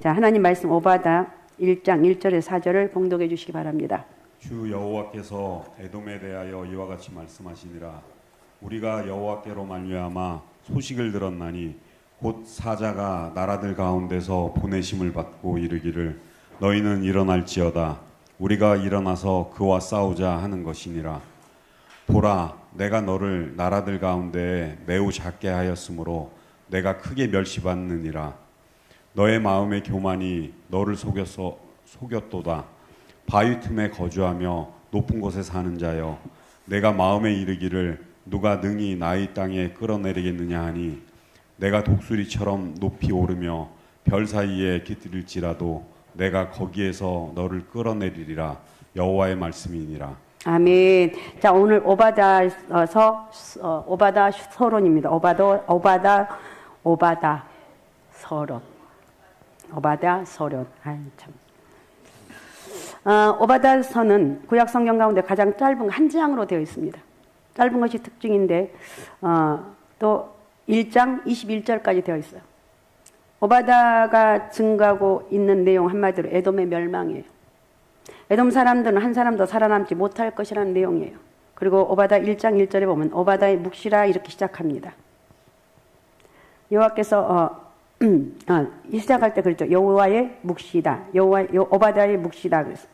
자, 하나님 말씀 오바다 1장 1절에서 4절을 봉독해 주시기 바랍니다. 주 여호와께서 에돔에 대하여 이와 같이 말씀하시니라. 우리가 여호와께로 말미암아 소식을 들었나니 곧 사자가 나라들 가운데서 보내심을 받고 이르기를 너희는 일어날지어다. 우리가 일어나서 그와 싸우자 하는 것이니라. 보라, 내가 너를 나라들 가운데 매우 작게 하였으므로 내가 크게 멸시받느니라. 너의 마음의 교만이 너를 속였도다. 바위 틈에 거주하며 높은 곳에 사는 자여, 내가 마음에 이르기를 누가 능히 나의 땅에 끌어내리겠느냐 하니 내가 독수리처럼 높이 오르며 별 사이에 깃들일지라도 내가 거기에서 너를 끌어내리리라. 여호와의 말씀이니라. 아멘. 자, 오늘 오바다서 오바다 서론입니다. 오바다 서론. 오바다 서론. 아이 참. 오바다서는 구약 성경 가운데 가장 짧은 한 장으로 되어 있습니다. 짧은 것이 특징인데 또 1장 21절까지 되어 있어요. 오바다가 증가하고 있는 내용 한마디로 에돔의 멸망이에요. 에돔 사람들은 한 사람도 살아남지 못할 것이라는 내용이에요. 그리고 오바다 1장 1절에 보면 오바다의 묵시라 이렇게 시작합니다. 여호와께서 시작할 때 그랬죠. 여호와의 묵시다. 오바다의 묵시다 그랬어요.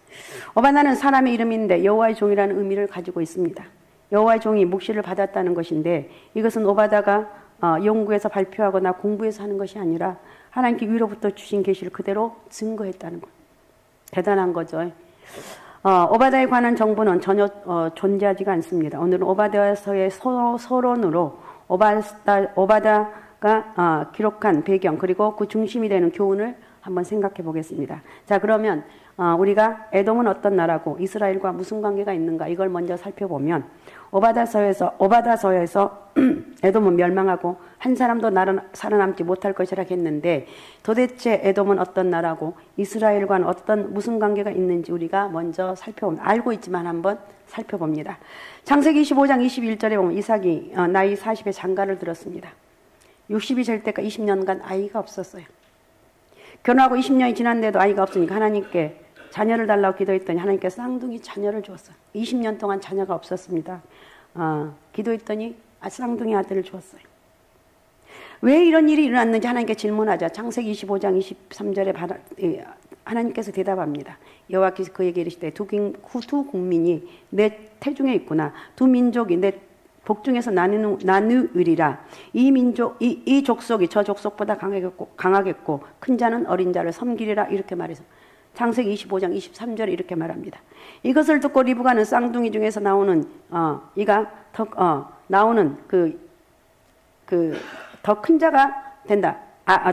오바다는 사람의 이름인데 여호와의 종이라는 의미를 가지고 있습니다. 여호와의 종이 묵시를 받았다는 것인데 이것은 오바다가 연구해서 발표하거나 공부해서 하는 것이 아니라 하나님께 위로부터 주신 계시를 그대로 증거했다는 것. 대단한 거죠. 오바다에 관한 정보는 전혀 존재하지가 않습니다. 오늘은 오바다서의 서론으로 오바다가 기록한 배경 그리고 그 중심이 되는 교훈을 한번 생각해 보겠습니다. 자, 그러면 우리가 에돔은 어떤 나라고 이스라엘과 무슨 관계가 있는가 이걸 먼저 살펴보면 오바다서에서 에돔은 멸망하고 한 사람도 살아남지 못할 것이라 했는데 도대체 에돔은 어떤 나라고 이스라엘과는 무슨 관계가 있는지 우리가 먼저 알고 있지만 한번 살펴봅니다. 창세기 25장 21절에 보면 이삭이 나이 40에 장가를 들었습니다. 60이 될 때까지 20년간 아이가 없었어요. 결혼하고 20년이 지났는데도 아이가 없으니까 하나님께 자녀를 달라고 기도했더니 하나님께서 쌍둥이 자녀를 주었어요. 20년 동안 자녀가 없었습니다. 기도했더니 쌍둥이 아들을 주었어요. 왜 이런 일이 일어났는지 하나님께 질문하자. 창세기 25장 23절에 하나님께서 대답합니다. 여호와께서 그에게 이르시되 두 국민이 내 태중에 있구나. 두 민족이 내 복중에서 나누으리라. 이 족속이 저 족속보다 강하겠고 큰 자는 어린 자를 섬기리라. 이렇게 말해서 창세기 25장 23절에 이렇게 말합니다. 이것을 듣고 리브가는 쌍둥이 중에서 나오는 나오는 더 큰 자가 된다.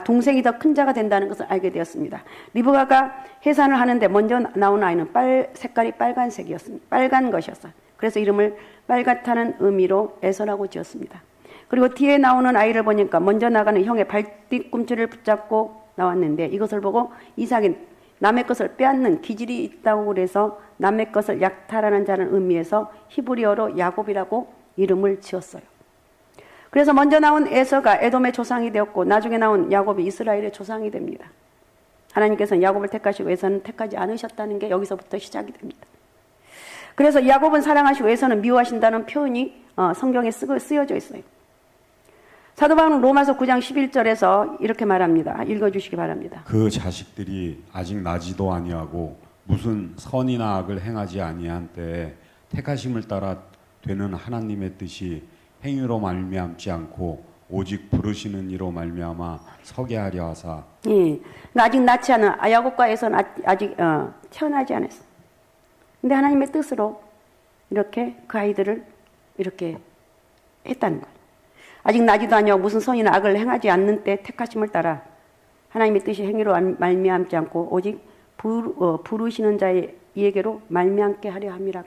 동생이 더 큰 자가 된다는 것을 알게 되었습니다. 리브가가 해산을 하는데 먼저 나온 아이는 색깔이 빨간색이었습니다. 빨간 것이었어요. 그래서 이름을 빨갛다는 의미로 에서라고 지었습니다. 그리고 뒤에 나오는 아이를 보니까 먼저 나가는 형의 발뒤꿈치를 붙잡고 나왔는데 이것을 보고 이삭이 남의 것을 빼앗는 기질이 있다고 그래서 남의 것을 약탈하는 자는 의미에서 히브리어로 야곱이라고 이름을 지었어요. 그래서 먼저 나온 에서가 에돔의 조상이 되었고 나중에 나온 야곱이 이스라엘의 조상이 됩니다. 하나님께서는 야곱을 택하시고 에서는 택하지 않으셨다는 게 여기서부터 시작이 됩니다. 그래서 야곱은 사랑하시고 에서는 미워하신다는 표현이 성경에 쓰여져 있어요. 사도 바울은 로마서 9장 11절에서 이렇게 말합니다. 읽어주시기 바랍니다. 그 자식들이 아직 나지도 아니하고 무슨 선이나 악을 행하지 아니한 때에 택하심을 따라 되는 하나님의 뜻이 행위로 말미암지 않고 오직 부르시는 이로 말미암아 서게 하려 하사. 예, 아직 낳지 않은 야곱과 에서는 아직 태어나지 않았어. 근데 하나님의 뜻으로 이렇게 그 아이들을 이렇게 했다는 거예요. 아직 나지도 아니하고 무슨 선이나 악을 행하지 않는 때 택하심을 따라 하나님의 뜻이 행위로 말미암지 않고 오직 부르시는 자에게로 말미암게 하려 함이라.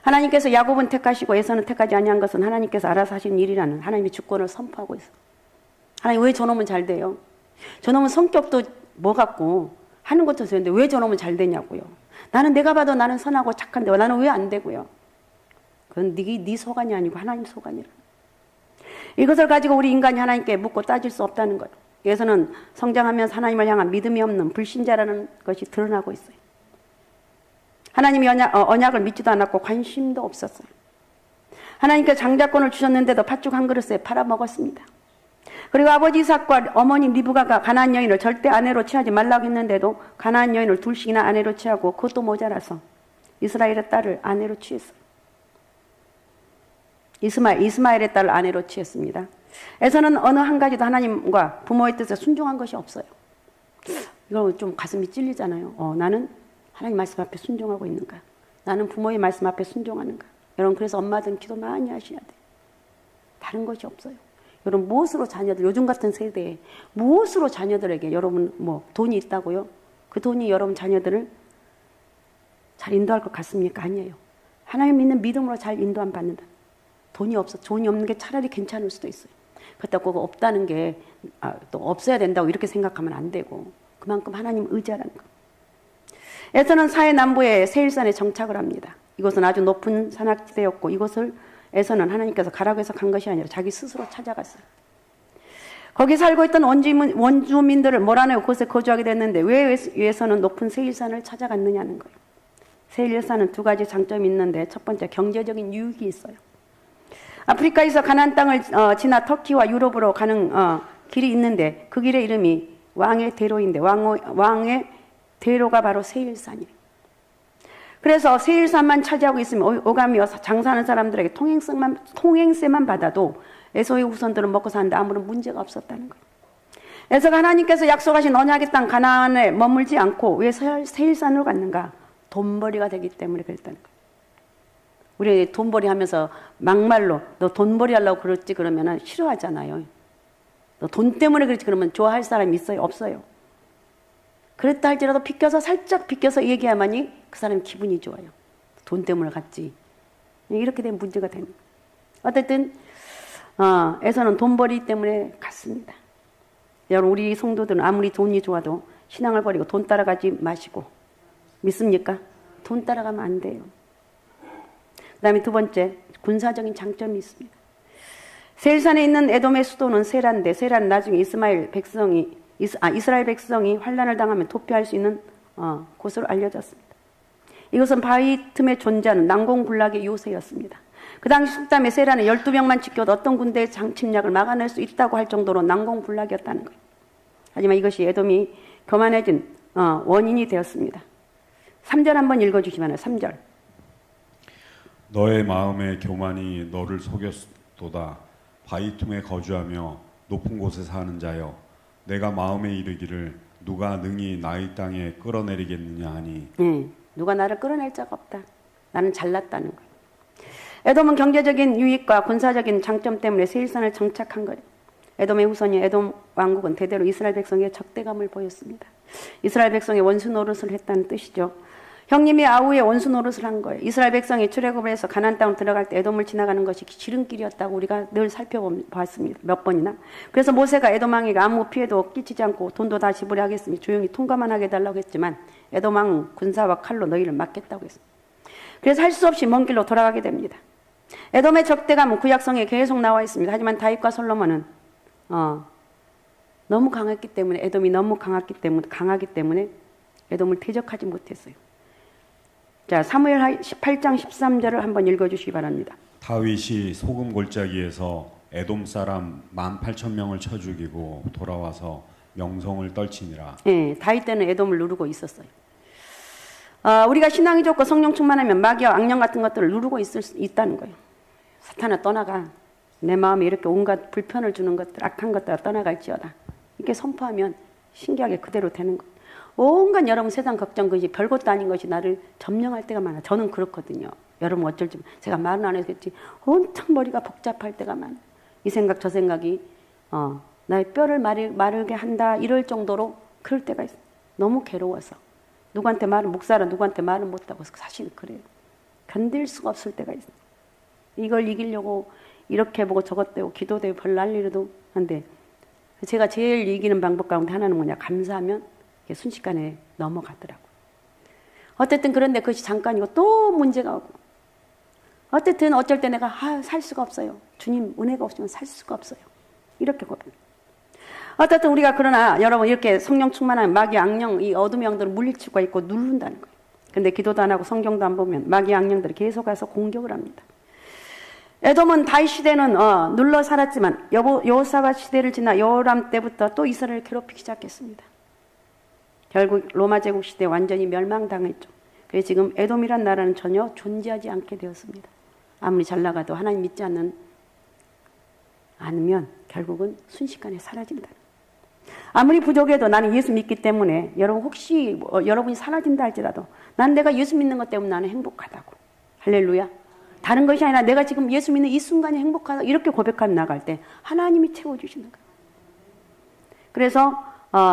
하나님께서 야곱은 택하시고 에서는 택하지 아니한 것은 하나님께서 알아서 하신 일이라는 하나님의 주권을 선포하고 있어. 하나님 왜 저놈은 잘 돼요? 저놈은 성격도 뭐 같고 하는 것도 되는데 왜 저놈은 잘 되냐고요. 내가 봐도 나는 선하고 착한데 나는 왜 안 되고요. 그건 네 소관이 아니고 하나님 소관이라. 이것을 가지고 우리 인간이 하나님께 묻고 따질 수 없다는 거예요. 여기서는 성장하면서 하나님을 향한 믿음이 없는 불신자라는 것이 드러나고 있어요. 하나님이 언약을 믿지도 않았고 관심도 없었어요. 하나님께 장자권을 주셨는데도 팥죽 한 그릇에 팔아먹었습니다. 그리고 아버지 이삭과 어머니 리브가가 가나안 여인을 절대 아내로 취하지 말라고 했는데도 가나안 여인을 둘씩이나 아내로 취하고 그것도 모자라서 이스라엘의 딸을 아내로 취했어요. 이스마엘의 딸을 아내로 취했습니다. 에서는 어느 한 가지도 하나님과 부모의 뜻에 순종한 것이 없어요. 이거 좀 가슴이 찔리잖아요. 나는 하나님 말씀 앞에 순종하고 있는가? 나는 부모의 말씀 앞에 순종하는가? 여러분, 그래서 엄마들은 기도 많이 하셔야 돼요. 다른 것이 없어요. 여러분, 무엇으로 자녀들, 요즘 같은 세대에 무엇으로 자녀들에게 여러분 돈이 있다고요? 그 돈이 여러분 자녀들을 잘 인도할 것 같습니까? 아니에요. 하나님 믿는 믿음으로 잘 인도함 받는다. 돈이 없는 게 차라리 괜찮을 수도 있어요. 그렇다고 없다는 게 또 없어야 된다고 이렇게 생각하면 안 되고, 그만큼 하나님 의지하라는 거. 에서는 사해 남부의 세일산에 정착을 합니다. 이곳은 아주 높은 산악지대였고, 이곳을 에서는 하나님께서 가라고 해서 간 것이 아니라 자기 스스로 찾아갔어요. 거기 살고 있던 원주민들을 몰아내고 그곳에 거주하게 됐는데 왜 에서는 높은 세일산을 찾아갔느냐는 거예요. 세일산은 두 가지 장점이 있는데, 첫 번째 경제적인 유익이 있어요. 아프리카에서 가나안 땅을 지나 터키와 유럽으로 가는 길이 있는데 그 길의 이름이 왕의 대로인데 왕의 대로가 바로 세일산이에요. 그래서 세일산만 차지하고 있으면 오감이 와서 장사하는 사람들에게 통행세만 받아도 에서의 후손들은 먹고 사는데 아무런 문제가 없었다는 거예요. 에서가 하나님께서 약속하신 언약의 땅 가나안에 머물지 않고 왜 세일산으로 갔는가? 돈벌이가 되기 때문에 그랬다는 거예요. 우리 돈벌이 하면서 막말로 너 돈벌이 하려고 그랬지 그러면 싫어하잖아요. 너 돈 때문에 그랬지 그러면 좋아할 사람이 있어요? 없어요. 그랬다 할지라도 살짝 비껴서 얘기하면이 그 사람이 기분이 좋아요. 돈 때문에 갔지. 이렇게 되면 문제가 되는 거예요. 어쨌든 에서는 돈벌이 때문에 갔습니다. 여러분, 우리 성도들은 아무리 돈이 좋아도 신앙을 버리고 돈 따라가지 마시고, 믿습니까? 돈 따라가면 안 돼요. 그 다음에 두 번째, 군사적인 장점이 있습니다. 세일산에 있는 에돔의 수도는 세라인데, 세라는 나중에 이스라엘 백성이 환란을 당하면 도피할 수 있는 곳으로 알려졌습니다. 이것은 바위 틈에 존재하는 난공불락의 요새였습니다. 그 당시 속담에 세라는 12명만 지켜도 어떤 군대의 침략을 막아낼 수 있다고 할 정도로 난공불락이었다는 거예요. 하지만 이것이 에돔이 교만해진 원인이 되었습니다. 3절 한번 읽어주시면 해요. 3절. 너의 마음의 교만이 너를 속였도다. 바위 틈에 거주하며 높은 곳에 사는 자여, 내가 마음에 이르기를 누가 능히 나의 땅에 끌어내리겠느냐 하니. 누가 나를 끌어낼 자가 없다. 나는 잘났다는 거예요. 에돔은 경제적인 유익과 군사적인 장점 때문에 세일산을 정착한 거예요. 에돔의 후손인 에돔 왕국은 대대로 이스라엘 백성의 적대감을 보였습니다. 이스라엘 백성의 원수 노릇을 했다는 뜻이죠. 형님이 아우의 원수 노릇을 한 거예요. 이스라엘 백성이 출애굽을 해서 가나안 땅으로 들어갈 때 에돔을 지나가는 것이 지름길이었다고 우리가 늘 살펴봤습니다. 몇 번이나. 그래서 모세가 에돔 왕에게 아무 피해도 끼치지 않고 돈도 다 지불해 하겠으니 조용히 통과만 하게 해달라고 했지만 에돔 왕 군사와 칼로 너희를 막겠다고 했습니다. 그래서 할 수 없이 먼 길로 돌아가게 됩니다. 에돔의 적대감은 구약성에 계속 나와 있습니다. 하지만 다윗과 솔로몬은 너무 강했기 때문에, 에돔이 너무 강하기 때문에 에돔을 대적하지 못했어요. 자, 사무엘 18장 13절을 한번 읽어주시기 바랍니다. 다윗이 소금 골짜기에서 에돔 사람 18,000명을 쳐 죽이고 돌아와서 명성을 떨치니라. 네, 다윗 때는 에돔을 누르고 있었어요. 우리가 신앙이 좋고 성령 충만하면 마귀와 악령 같은 것들을 누르고 있다는 거예요. 사탄아 떠나가. 내 마음에 이렇게 온갖 불편을 주는 것들, 악한 것들 떠나갈지어다. 이렇게 선포하면 신기하게 그대로 되는 거예요. 온갖 여러분 세상 걱정, 것이 별것도 아닌 것이 나를 점령할 때가 많아. 저는 그렇거든요. 여러분 어쩔지, 제가 말은 안 했겠지. 온통 머리가 복잡할 때가 많아. 이 생각 저 생각이 나의 뼈를 마르게 한다 이럴 정도로 그럴 때가 있어. 너무 괴로워서 누구한테 목사라 누구한테 말은 못하고 사실 그래요. 견딜 수가 없을 때가 있어. 이걸 이기려고 이렇게 해보고 저것 되고 기도되고 별 난리라도 한데, 제가 제일 이기는 방법 가운데 하나는 뭐냐, 감사하면 순식간에 넘어가더라고요. 어쨌든 그런데 그것이 잠깐이고 또 문제가 오고, 어쨌든 어쩔 때 내가 살 수가 없어요. 주님 은혜가 없으면 살 수가 없어요. 이렇게 고백해요. 어쨌든 우리가 그러나 여러분 이렇게 성령 충만한 마귀 악령, 이 어둠의 영들을 물리치고 있고 누른다는 거예요. 근데 기도도 안 하고 성경도 안 보면 마귀 악령들이 계속 와서 공격을 합니다. 에돔은 다윗 시대는 눌러 살았지만 여호사밧 시대를 지나 여호람 때부터 또 이스라엘을 괴롭히기 시작했습니다. 결국 로마 제국 시대 완전히 멸망당했죠. 그래서 지금 에돔이란 나라는 전혀 존재하지 않게 되었습니다. 아무리 잘 나가도 하나님 믿지 않으면 결국은 순식간에 사라진다. 아무리 부족해도 나는 예수 믿기 때문에 여러분 혹시 여러분이 사라진다 할지라도 난 내가 예수 믿는 것 때문에 나는 행복하다고. 할렐루야. 다른 것이 아니라 내가 지금 예수 믿는 이 순간이 행복하다 이렇게 고백하며 나갈 때 하나님이 채워주시는 거예요. 그래서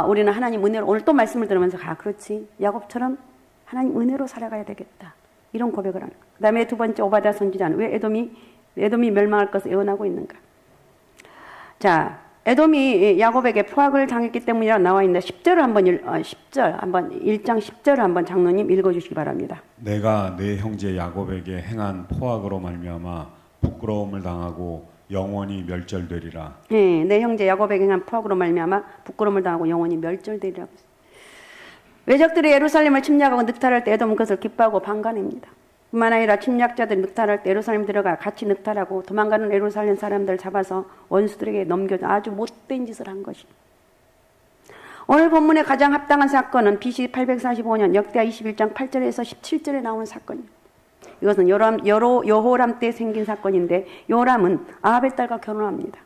우리는 하나님 은혜로 오늘 또 말씀을 들으면서 그렇지 야곱처럼 하나님 은혜로 살아가야 되겠다 이런 고백을 하는 거예요. 그 다음에 두 번째 오바댜 선지자는 왜 에돔이 멸망할 것을 예언하고 있는가. 자, 에돔이 야곱에게 포악을 당했기 때문이라 나와 있는데 10절을 한번 1장 10절을 한번 장로님 읽어주시기 바랍니다. 내가 내 형제 야곱에게 행한 포악으로 말미암아 부끄러움을 당하고 영원히 멸절되리라. 네, 내 형제 야곱에게 행한 포악으로 말미암아 부끄러움을 당하고 영원히 멸절되리라고. 외적들이 예루살렘을 침략하고 늑탈할 때 에돔은 그것을 기뻐하고 방관합니다. 뿐만 아니라 침략자들이 늑탈할 때 예루살렘 들어가 같이 늑탈하고 도망가는 예루살렘 사람들을 잡아서 원수들에게 넘겨줘 아주 못된 짓을 한 것입니다. 오늘 본문에 가장 합당한 사건은 BC 845년 역대하 21장 8절에서 17절에 나오는 사건이에요. 이것은 여호람 때 생긴 사건인데 여호람은 아합의 딸과 결혼합니다.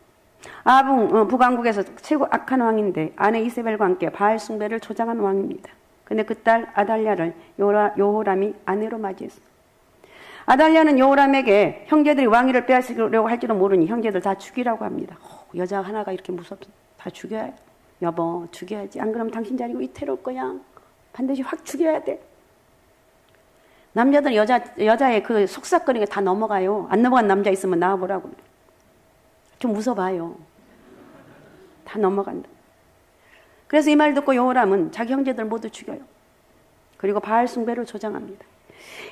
아합은 북왕국에서 최고 악한 왕인데 아내 이세벨과 함께 바알 숭배를 조장한 왕입니다. 근데 그 딸 아달랴를 여호람이 아내로 맞이했어요. 아달랴는 여호람에게 형제들이 왕위를 빼앗으려고 할지도 모르니 형제들 다 죽이라고 합니다. 여자 하나가 이렇게 무섭다. 다 죽여야 돼. 여보 죽여야지. 안 그러면 당신 자리가 위태로울 거야. 반드시 확 죽여야 돼. 남자들은 여자의 그 속삭거리는 게 다 넘어가요. 안 넘어간 남자 있으면 나와보라고. 좀 웃어봐요. 다 넘어간다. 그래서 이 말 듣고 여호람은 자기 형제들 모두 죽여요. 그리고 바알 숭배를 조장합니다.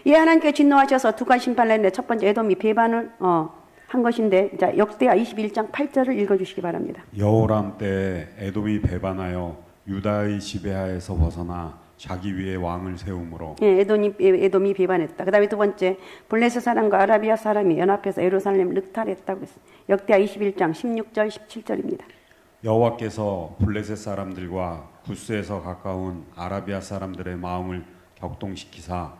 이 하나님께 진노하셔서 두 가지 심판을 했는데 첫 번째 에돔이 배반을 한 것인데 자, 역대하 21장 8절을 읽어주시기 바랍니다. 여호람 때 에돔이 배반하여 유다의 지배하에서 벗어나 자기 위에 왕을 세우므로. 예, 에돔이 배반했다. 그 다음에 두 번째 블레셋 사람과 아라비아 사람이 연합해서 예루살렘을 늑탈했다고 했어요. 역대하 21장 16절 17절입니다. 여호와께서 블레셋 사람들과 구스에서 가까운 아라비아 사람들의 마음을 격동시키사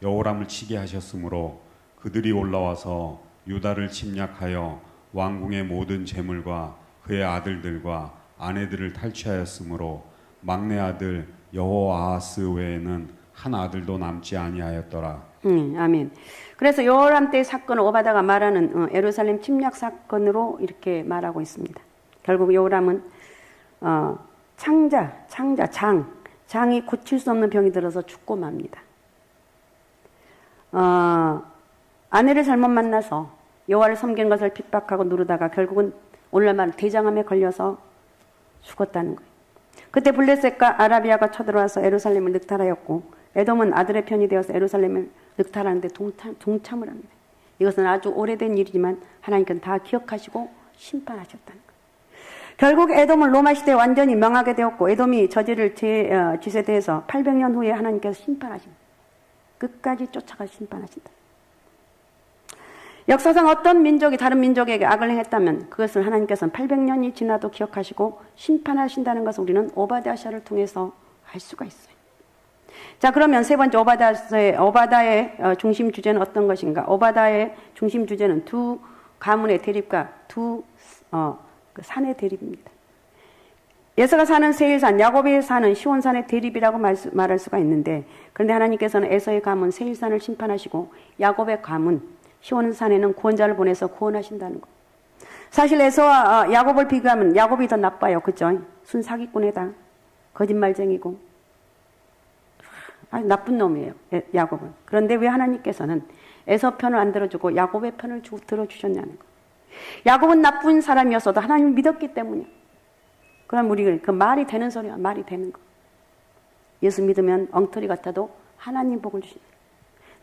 여호람을 치게 하셨으므로 그들이 올라와서 유다를 침략하여 왕궁의 모든 재물과 그의 아들들과 아내들을 탈취하였으므로 막내 아들 여호아하스 외에는 한 아들도 남지 아니하였더라. 아멘. 그래서 여호람 때의 사건을 오바다가 말하는 예루살렘 침략 사건으로 이렇게 말하고 있습니다. 결국 여호람은 장이 고칠 수 없는 병이 들어서 죽고 맙니다. 아내를 잘못 만나서 여호와를 섬긴 것을 핍박하고 누르다가 결국은 오늘날 대장암에 걸려서 죽었다는 거예요. 그때 블레셋과 아라비아가 쳐들어와서 예루살렘을 늑탈하였고 에돔은 아들의 편이 되어서 예루살렘을 늑탈하는데 동참을 합니다. 이것은 아주 오래된 일이지만 하나님께는 다 기억하시고 심판하셨다는 거예요. 결국 에돔은 로마 시대에 완전히 망하게 되었고 에돔이 저지를 짓에 대해서 800년 후에 하나님께서 심판하십니다. 끝까지 쫓아가 심판하신다. 역사상 어떤 민족이 다른 민족에게 악을 행했다면 그것을 하나님께서는 800년이 지나도 기억하시고 심판하신다는 것을 우리는 오바댜서를 통해서 알 수가 있어요. 자, 그러면 세 번째 오바다의 중심 주제는 어떤 것인가? 오바다의 중심 주제는 두 가문의 대립과 두 산의 대립입니다. 에서가 사는 세일산, 야곱이 사는 시온산의 대립이라고 말할 수가 있는데 그런데 하나님께서는 에서의 가문 세일산을 심판하시고 야곱의 가문 시온산에는 구원자를 보내서 구원하신다는 거. 사실 에서와 야곱을 비교하면 야곱이 더 나빠요. 그죠? 순사기꾼이다. 거짓말쟁이고. 아주 나쁜 놈이에요. 야곱은. 그런데 왜 하나님께서는 에서 편을 안 들어주고 야곱의 편을 들어주셨냐는 거. 야곱은 나쁜 사람이었어도 하나님을 믿었기 때문이에요. 그럼 우리 그 말이 되는 소리야. 말이 되는 거. 예수 믿으면 엉터리 같아도 하나님 복을 주신다.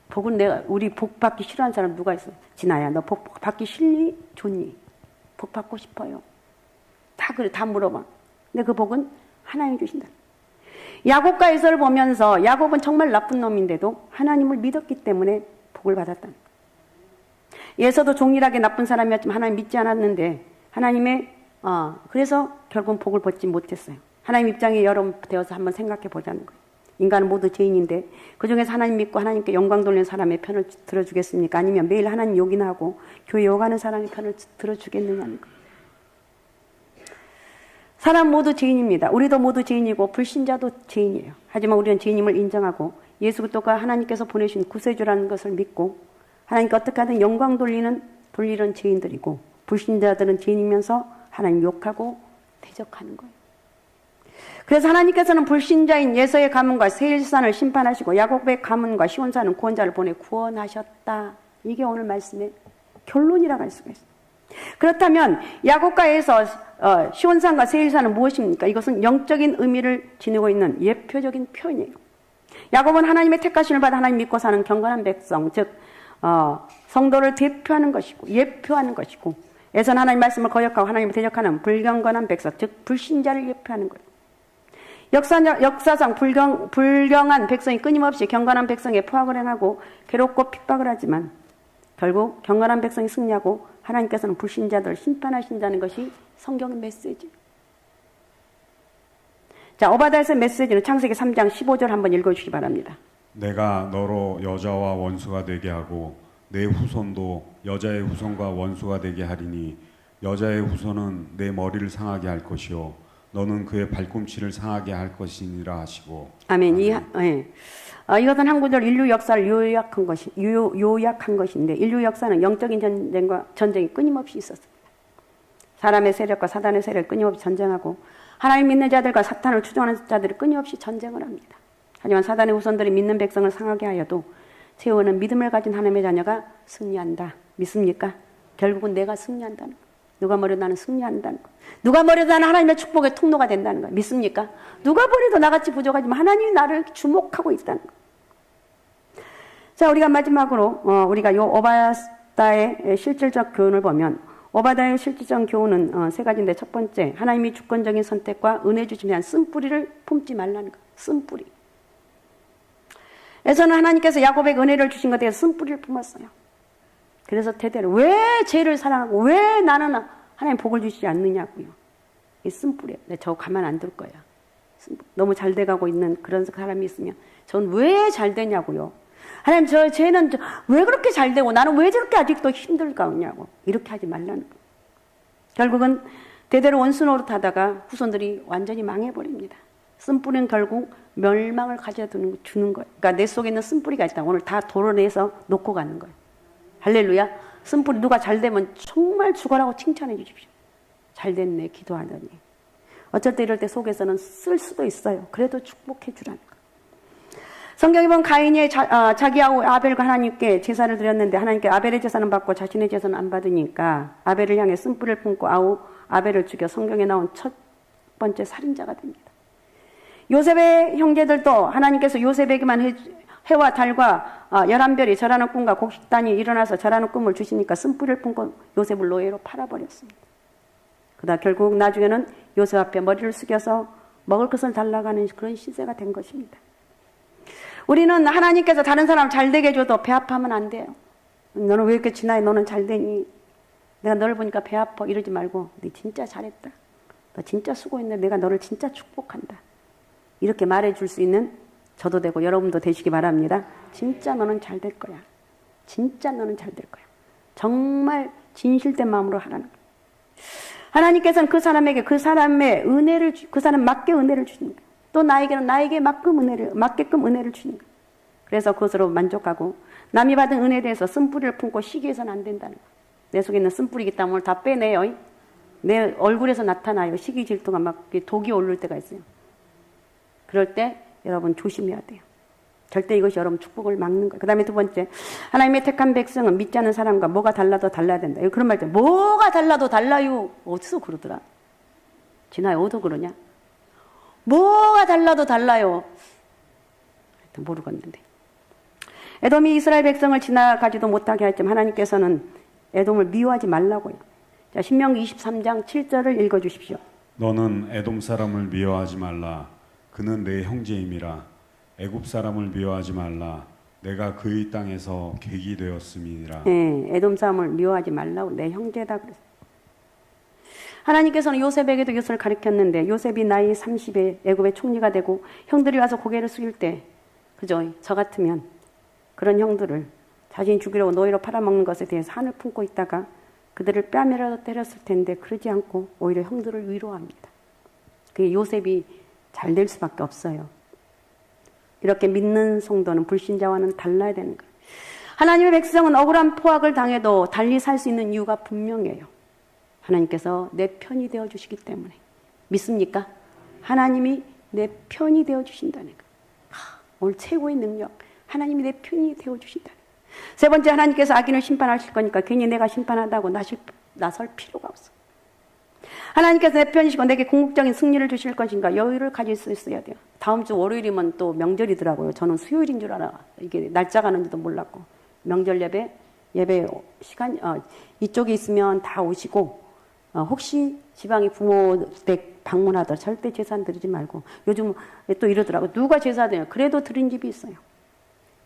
복은 우리 복 받기 싫어하는 사람 누가 있어? 진아야, 너 복 받기 싫니? 좋니? 복 받고 싶어요. 다 그래, 다 물어봐. 근데 그 복은 하나님이 주신다. 야곱과 에서를 보면서 야곱은 정말 나쁜 놈인데도 하나님을 믿었기 때문에 복을 받았다. 에서도 동일하게 나쁜 사람이었지만 하나님 믿지 않았는데 하나님의 그래서 결국은 복을 받지 못했어요. 하나님 입장에 여러분 되어서 한번 생각해 보자는 거예요. 인간은 모두 죄인인데 그중에서 하나님 믿고 하나님께 영광 돌리는 사람의 편을 들어주겠습니까? 아니면 매일 하나님 욕이나 하고 교회 욕하는 사람의 편을 들어주겠느냐는 거예요. 사람 모두 죄인입니다. 우리도 모두 죄인이고 불신자도 죄인이에요. 하지만 우리는 죄인임을 인정하고 예수 그리스도가 하나님께서 보내신 구세주라는 것을 믿고 하나님께 어떻게 하든 영광 돌리는 죄인들이고 불신자들은 죄인이면서 하나님 욕하고 대적하는 거예요. 그래서 하나님께서는 불신자인 예서의 가문과 세일산을 심판하시고 야곱의 가문과 시온산은 구원자를 보내 구원하셨다. 이게 오늘 말씀의 결론이라고 할 수가 있어요. 그렇다면 야곱과 에서 시온산과 세일산은 무엇입니까? 이것은 영적인 의미를 지니고 있는 예표적인 표현이에요. 야곱은 하나님의 택하심을 받아 하나님 믿고 사는 경건한 백성, 즉 성도를 대표하는 것이고 예표하는 것이고, 에서는 하나님 말씀을 거역하고 하나님을 대적하는 불경건한 백성, 즉 불신자를 예표하는 거예요. 역사상 불경한 백성이 끊임없이 경건한 백성에 포악을 행하고 괴롭고 핍박을 하지만 결국 경건한 백성이 승리하고 하나님께서는 불신자들을 심판하신다는 것이 성경의 메시지예요. 자, 오바댜서의 메시지는 창세기 3장 15절 한번 읽어주시기 바랍니다. 내가 너로 여자와 원수가 되게 하고 내 후손도 여자의 후손과 원수가 되게 하리니 여자의 후손은 내 머리를 상하게 할 것이요 너는 그의 발꿈치를 상하게 할 것이니라 하시고. 아멘. 이것은 한 구절 인류 역사를 요약한 것인데 인류 역사는 영적인 전쟁이 끊임없이 있었습니다. 사람의 세력과 사단의 세력이 끊임없이 전쟁하고 하나님 믿는 자들과 사탄을 추종하는 자들이 끊임없이 전쟁을 합니다. 하지만 사단의 후손들이 믿는 백성을 상하게 하여도 세우는 믿음을 가진 하나님의 자녀가 승리한다. 믿습니까? 결국은 내가 승리한다는 거. 누가 머려도 나는 승리한다는 거. 누가 머려도 나는 하나님의 축복의 통로가 된다는 거. 믿습니까? 누가 머려도 나같이 부족하지만 하나님이 나를 주목하고 있다는 거. 자, 우리가 마지막으로 우리가 요 오바댜의 실질적 교훈을 보면 오바댜의 실질적 교훈은 세 가지인데 첫 번째, 하나님이 주권적인 선택과 은혜 주심에 대한 쓴뿌리를 품지 말라는 거. 쓴뿌리. 에서는 하나님께서 야곱에게 은혜를 주신 것에 대해서 쓴뿌리를 품었어요. 그래서 대대로 왜 죄를 사랑하고 왜 나는 하나님 복을 주시지 않느냐고요. 이 쓴뿌리예요. 저 가만 안 둘 거야. 너무 잘 돼가고 있는 그런 사람이 있으면 전 왜 잘 되냐고요. 하나님 쟤는 왜 그렇게 잘 되고 나는 왜 저렇게 아직도 힘들까 하냐고. 이렇게 하지 말라는 거. 결국은 대대로 원수 노릇하다가 후손들이 완전히 망해버립니다. 쓴뿌리는 결국 멸망을 가져주는 거예요. 그러니까 내 속에 있는 쓴뿌리가 있다. 오늘 다 도려내서 놓고 가는 거예요. 할렐루야. 쓴뿌리 누가 잘 되면 정말 죽어라고 칭찬해 주십시오. 잘 됐네 기도하더니. 어쩔 때 이럴 때 속에서는 쓸 수도 있어요. 그래도 축복해 주라는 거. 성경에 보면 가인이 자기하고 아벨과 하나님께 제사를 드렸는데 하나님께 아벨의 제사는 받고 자신의 제사는 안 받으니까 아벨을 향해 쓴뿌리를 품고 아벨을 죽여 성경에 나온 첫 번째 살인자가 됩니다. 요셉의 형제들도 하나님께서 요셉에게만 해와 달과 11별이 절하는 꿈과 곡식단이 일어나서 절하는 꿈을 주시니까 쓴뿌리를 품고 요셉을 노예로 팔아버렸습니다. 그러다 결국 나중에는 요셉 앞에 머리를 숙여서 먹을 것을 달라가는 그런 시세가 된 것입니다. 우리는 하나님께서 다른 사람 잘 되게 해줘도 배 아파하면 안 돼요. 너는 왜 이렇게 지나해? 너는 잘 되니? 내가 너를 보니까 배 아파. 이러지 말고 너 진짜 잘했다. 너 진짜 수고했네. 내가 너를 진짜 축복한다. 이렇게 말해줄 수 있는 저도 되고 여러분도 되시기 바랍니다. 진짜 너는 잘 될 거야. 진짜 너는 잘 될 거야. 정말 진실된 마음으로 하라는 거야. 하나님께서는 그 사람에게 그 사람의 은혜를 그 사람 맞게 은혜를 주시는 거야. 또 나에게는 나에게 맞게끔 은혜를 주시는 거야. 그래서 그것으로 만족하고 남이 받은 은혜에 대해서 쓴뿌리를 품고 시기해서는 안 된다는 거야. 내 속에 있는 쓴뿌리기 때문에 오늘 다 빼내요. 내 얼굴에서 나타나요. 시기 질투가 막 독이 오를 때가 있어요. 그럴 때 여러분 조심해야 돼요. 절대 이것이 여러분 축복을 막는 거예요. 그 다음에 두 번째, 하나님의 택한 백성은 믿지 않는 사람과 뭐가 달라도 달라야 된다. 그런 말 때 뭐가 달라도 달라요. 어디서 그러더라? 진아야 어디서 그러냐? 뭐가 달라도 달라요. 하여튼 모르겠는데. 에돔이 이스라엘 백성을 지나가지도 못하게 했지만 하나님께서는 에돔을 미워하지 말라고요. 자, 신명기 23장 7절을 읽어주십시오. 너는 에돔 사람을 미워하지 말라. 그는 내 형제임이라. 애굽 사람을 미워하지 말라. 내가 그의 땅에서 객이 되었음이니라. 예, 에돔 사람을 미워하지 말라고 내 형제다 그랬어요. 하나님께서는 요셉에게도 이것을 가르쳤는데 요셉이 나이 30에 애굽의 총리가 되고 형들이 와서 고개를 숙일 때 그죠? 저 같으면 그런 형들을 자신이 죽이려고 노예로 팔아먹는 것에 대해서 한을 품고 있다가 그들을 뺨이라도 때렸을 텐데 그러지 않고 오히려 형들을 위로합니다. 그게 요셉이 잘 될 수밖에 없어요. 이렇게 믿는 성도는 불신자와는 달라야 되는 거예요. 하나님의 백성은 억울한 포악을 당해도 달리 살 수 있는 이유가 분명해요. 하나님께서 내 편이 되어주시기 때문에. 믿습니까? 하나님이 내 편이 되어주신다는 거예요. 오늘 최고의 능력. 하나님이 내 편이 되어주신다는 거예요. 세 번째, 하나님께서 악인을 심판하실 거니까 괜히 내가 심판한다고 나설 필요가 없어. 하나님께서 내 편이시고 내게 궁극적인 승리를 주실 것인가 여유를 가질 수 있어야 돼요. 다음 주 월요일이면 또 명절이더라고요. 저는 수요일인 줄 알아. 이게 날짜 가는지도 몰랐고. 명절 예배 시간 이쪽에 있으면 다 오시고 혹시 지방에 부모 댁 방문하더라 절대 제사 드리지 말고. 요즘 또 이러더라고. 누가 제사 드려요? 그래도 드린 집이 있어요.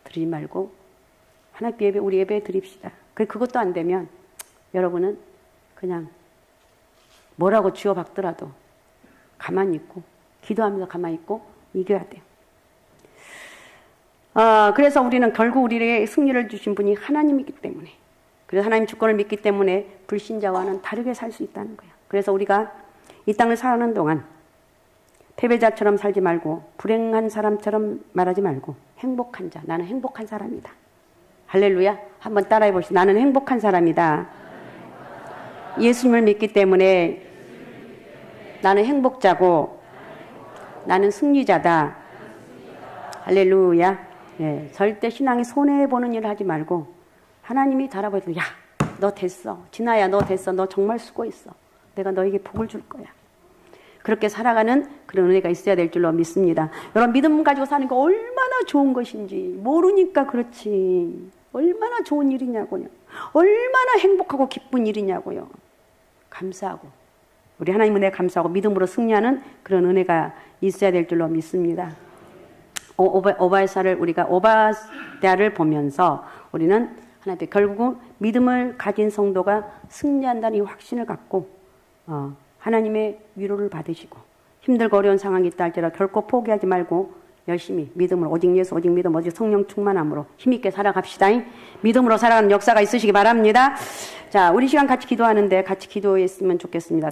드리지 말고 하나님 예배 우리 예배 드립시다. 그것도 안 되면 여러분은 그냥 뭐라고 쥐어박더라도 가만히 있고 기도하면서 가만히 있고 이겨야 돼요. 그래서 우리는 결국 우리에게 승리를 주신 분이 하나님이기 때문에, 그래서 하나님 주권을 믿기 때문에 불신자와는 다르게 살 수 있다는 거예요. 그래서 우리가 이 땅을 사는 동안 패배자처럼 살지 말고 불행한 사람처럼 말하지 말고 행복한 자, 나는 행복한 사람이다. 할렐루야. 한번 따라해 보시죠. 나는 행복한 사람이다. 예수님을 믿기 때문에 나는 행복자고 나는 승리자다. 할렐루야. 예, 절대 신앙이 손해보는 일을 하지 말고 하나님이 달아보셔서 야, 너 됐어. 진아야, 너 됐어. 너 정말 수고했어. 내가 너에게 복을 줄 거야. 그렇게 살아가는 그런 은혜가 있어야 될 줄로 믿습니다. 여러분, 믿음 가지고 사는 거 얼마나 좋은 것인지 모르니까 그렇지. 얼마나 좋은 일이냐고요. 얼마나 행복하고 기쁜 일이냐고요. 감사하고 우리 하나님 은혜 감사하고 믿음으로 승리하는 그런 은혜가 있어야 될 줄로 믿습니다. 오바야를 우리가 오바댜를 보면서 우리는 하나님 결국은 믿음을 가진 성도가 승리한다는 이 확신을 갖고 하나님의 위로를 받으시고 힘들고 어려운 상황이 있다 할지라도 결코 포기하지 말고 열심히 믿음으로 오직 예수 오직 믿음 오직 성령 충만함으로 힘있게 살아갑시다. 믿음으로 살아가는 역사가 있으시기 바랍니다. 자, 우리 시간 같이 기도하는데 같이 기도했으면 좋겠습니다.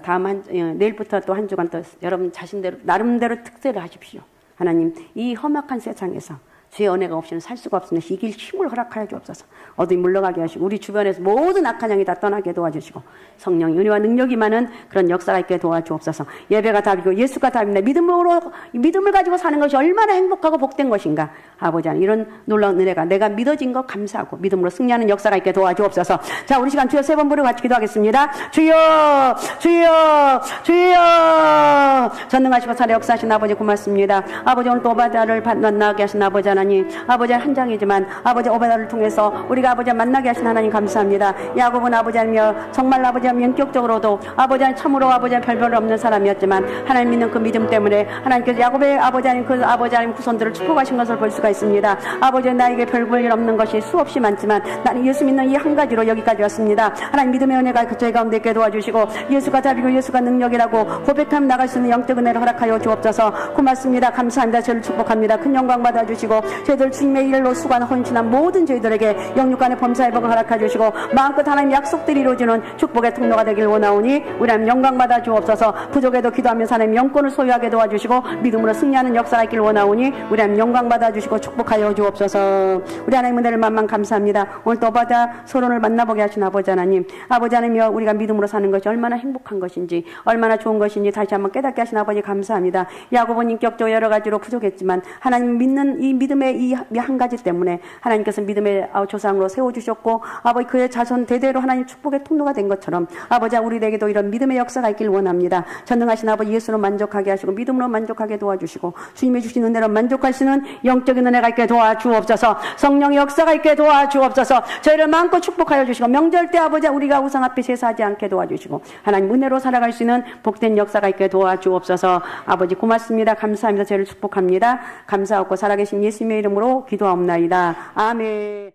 내일부터 또 한 주간 또 여러분 자신대로 나름대로 특세를 하십시오. 하나님, 이 험악한 세상에서 주의 은혜가 없이는 살 수가 없으니 이길 힘을 허락하여 주옵소서. 어둠이 물러가게 하시고 우리 주변에서 모든 악한 영이 다 떠나게 도와주시고 성령의 은혜와 능력이 많은 그런 역사가 있게 도와주옵소서. 예배가 답이고 예수가 답입니다. 믿음을 가지고 사는 것이 얼마나 행복하고 복된 것인가. 아버지 하나님, 이런 놀라운 은혜가 내가 믿어진 것 감사하고 믿음으로 승리하는 역사가 있게 도와주옵소서. 자, 우리 시간 주여 세 번 부르고 같이 기도하겠습니다. 주여 주여 주여. 전능하시고 살에 역사하신 아버지 고맙습니다. 아버지, 오늘 또 오바댜를 만나게 하신 아버지 하나님, 아버지 한 장이지만 아버지 오바댜를 통해서 우리가 아버지 만나게 하신 하나님 감사합니다. 야곱은 아버지 하며 정말 아버지 하며 인격적으로도 아버지 하나님 참으로 아버지 하나님 별별 없는 사람이었지만 하나님 믿는 그 믿음 때문에 하나님께서 야곱의 아버지 하나님 그 아버지 하나님 후손들을 축복하신 것을 볼 수가 있습니다. 아버지, 나에게 별 볼 일 없는 것이 수없이 많지만 나는 예수 믿는 이 한 가지로 여기까지 왔습니다. 하나님 믿음의 은혜가 저희 가운데 있게 도와주시고 예수가 답이고 예수가 능력이라고 고백하며 나갈 수 있는 영적 은혜를 허락하여 주옵소서. 고맙습니다. 감사합니다. 저를 축복합니다. 큰 영광 받아주시고 저희들 주님의 일로 수고하는 헌신한 모든 저희들에게 영육간의 범사의 복을 허락해 주시고 마음껏 하나님 약속들이 이루어지는 축복의 통로가 되길 원하오니 우리 하나님 영광 받아 주옵소서. 부족에도 기도하면서 하나님 영권을 소유하게 도와주시고 믿음으로 승리하는 역사가 있길 원하오니 우리 하나님 영광 받아 주시고 축복하여 주옵소서. 우리 하나님 은혜를 만만 감사합니다. 오늘 또 오바댜 소론을 만나보게 하신 아버지 하나님, 아버지 하나님이여 우리가 믿음으로 사는 것이 얼마나 행복한 것인지 얼마나 좋은 것인지 다시 한번 깨닫게 하신 아버지 감사합니다. 야곱은 인격적으로 여러 가지로 부족했지만 하나님 믿는 이 믿음의 믿음의 이 한 가지 때문에 하나님께서 믿음의 조상으로 세워주셨고 아버지 그의 자손 대대로 하나님 축복의 통로가 된 것처럼 아버지 우리에게도 이런 믿음의 역사가 있길 원합니다. 전능하신 아버지 예수로 만족하게 하시고 믿음으로 만족하게 도와주시고 주님이 주신 은혜로 만족하시는 영적인 은혜가 있게 도와주옵소서. 성령의 역사가 있게 도와주옵소서. 저희를 마음껏 축복하여 주시고 명절 때 아버지 우리가 우상 앞에 제사하지 않게 도와주시고 하나님 은혜로 살아갈 수 있는 복된 역사가 있게 도와주옵소서. 아버지 고맙습니다. 감사합니다. 저희를 축복합니다. 감사하고 살아계신 예수님의 이름으로 기도하옵나이다. 아멘.